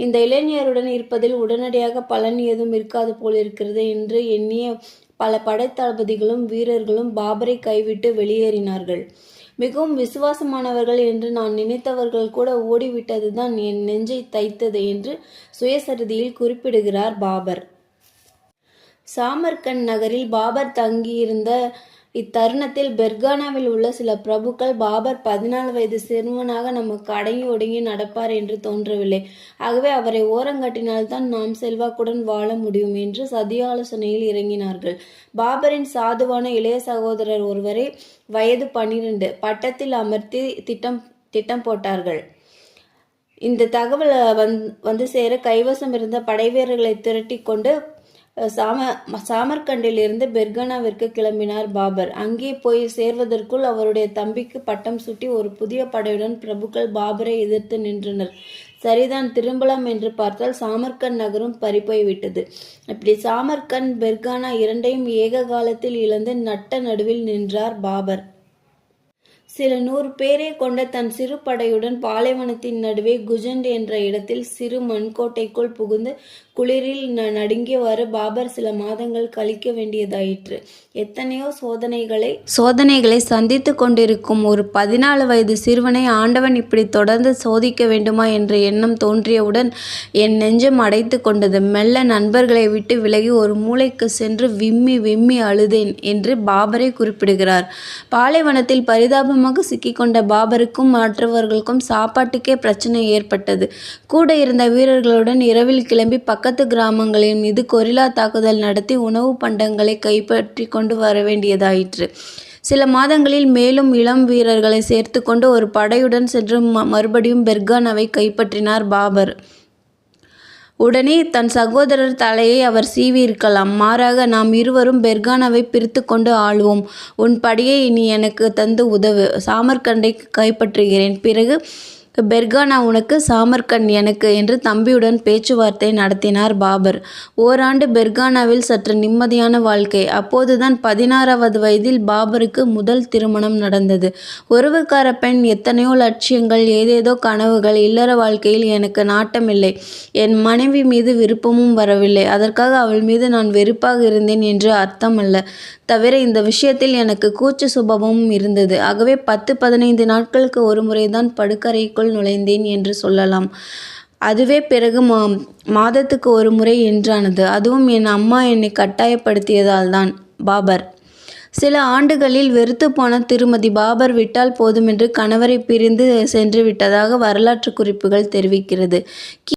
இந்த இளைஞருடன் இருப்பதில் உடனடியாக பலன் ஏதும் இருக்காது போலிருக்கிறது என்று எண்ணிய பல படைத்தளபதிகளும் வீரர்களும் பாபரை கைவிட்டு வெளியேறினார்கள். மிகவும் விசுவாசமானவர்கள் என்று நான் நினைத்தவர்கள் கூட ஓடிவிட்டதுதான் என் நெஞ்சை தைத்தது என்று சுயசரிதையில் குறிப்பிடுகிறார் பாபர். சாமர்கண்ட் நகரில் பாபர் தங்கியிருந்த இத்தருணத்தில் பெர்கானாவில் உள்ள சில பிரபுக்கள் பாபர் 14 வயது சிறுவனாக நமக்கு அடங்கி ஒடுங்கி நடப்பார் என்று தோன்றவில்லை, ஆகவே அவரை ஓரங்கட்டினால்தான் நாம் செல்வாக்குடன் வாழ முடியும் என்று சதியாலோசனையில் இறங்கினார்கள். பாபரின் சாதுவான இளைய சகோதரர் ஒருவரை வயது 12 பட்டத்தில் அமர்த்தி திட்டம் போட்டார்கள். இந்த தகவல் வந்து சேர கைவசம் இருந்த படைவீரர்களை திரட்டி கொண்டு சாமர்கண்டில் இருந்து பெர்கானாவிற்கு கிளம்பினார் பாபர். அங்கே போய் சேர்வதற்குள் அவருடைய தம்பிக்கு பட்டம் சூட்டி ஒரு புதிய படையுடன் பிரபுக்கள் பாபரை எதிர்த்து நின்றனர். சரிதான், திரும்பலாம் என்று பார்த்தால் சாமர்கண்ட் நகரும் பறிப்போய்விட்டது. இப்படி சாமர்கண்ட் பெர்கானா இரண்டையும் ஏக காலத்தில் இழந்து நட்ட நடுவில் நின்றார் பாபர். சில 100 பேரை கொண்ட தன் சிறு படையுடன் பாலைவனத்தின் நடுவே குஜண்ட் என்ற இடத்தில் சிறு மண்கோட்டைக்குள் புகுந்து குளிரில் நடுங்கியவாறு பாபர் சில மாதங்கள் கழிக்க வேண்டியதாயிற்று. எத்தனையோ சோதனைகளை சந்தித்து கொண்டிருக்கும் ஒரு 14 வயது சிறுவனை ஆண்டவன் இப்படி தொடர்ந்து சோதிக்க வேண்டுமா என்ற எண்ணம் தோன்றியவுடன் என் நெஞ்சம் அடைத்து கொண்டது. மெல்ல நண்பர்களை விட்டு விலகி ஒரு மூலைக்கு சென்று விம்மி விம்மி அழுதேன் என்று பாபரை குறிப்பிடுகிறார். பாலைவனத்தில் பரிதாபமாக சிக்கிக்கொண்ட பாபருக்கும் மற்றவர்களுக்கும் சாப்பாட்டுக்கே பிரச்சனை ஏற்பட்டது. கூட இருந்த வீரர்களுடன் இரவில் கிளம்பி பக்கத்து கிராமங்களின் மீது கொரில்லா தாக்குதல் நடத்தி உணவு பண்டங்களை கைப்பற்றி கொண்டு வர வேண்டியதாயிற்று. சில மாதங்களில் மேலும் இளம் வீரர்களை சேர்த்து கொண்டு ஒரு படையுடன் சென்று மறுபடியும் பெர்கானாவை கைப்பற்றினார் பாபர். உடனே தன் சகோதரர் தலையை அவர் சீவி இருக்கலாம். மாறாக நாம் இருவரும் பெர்கானாவை பிரித்து கொண்டு ஆளுவோம். உன் படையை நீ எனக்கு தந்து உதவு. சாமர்கண்டை கைப்பற்றுகிறேன். பிறகு பெர்கானா உனக்கு, சாமர்கண்ட் எனக்கு என்று தம்பியுடன் பேச்சுவார்த்தை நடத்தினார் பாபர். ஓராண்டு பெர்கானாவில் சற்று நிம்மதியான வாழ்க்கை. அப்போதுதான் 16வது வயதில் பாபருக்கு முதல் திருமணம் நடந்தது. உறவுக்கார பெண், எத்தனையோ லட்சியங்கள், ஏதேதோ கனவுகள். இல்லற வாழ்க்கையில் எனக்கு நாட்டமில்லை. என் மனைவி மீது விருப்பமும் வரவில்லை. அதற்காக அவள் மீது நான் வெறுப்பாக இருந்தேன் என்று அர்த்தம் அல்ல. தவிர இந்த விஷயத்தில் எனக்கு கூச்ச சுபாவமும் இருந்தது. ஆகவே 10-15 நாட்களுக்கு ஒரு முறைதான் படுக்கறைக்குள் நுழைந்தேன் என்று சொல்லலாம். அதுவே பிறகு மாதத்துக்கு ஒரு முறை என்றானது. அதுவும் என் அம்மா என்னை கட்டாயப்படுத்தியதால் தான். பாபர் சில ஆண்டுகளில் வெறுத்து போன திருமதி பாபர் விட்டால் போதுமென்று கணவரை பிரிந்து சென்று விட்டதாக வரலாற்று குறிப்புகள் தெரிவிக்கிறது.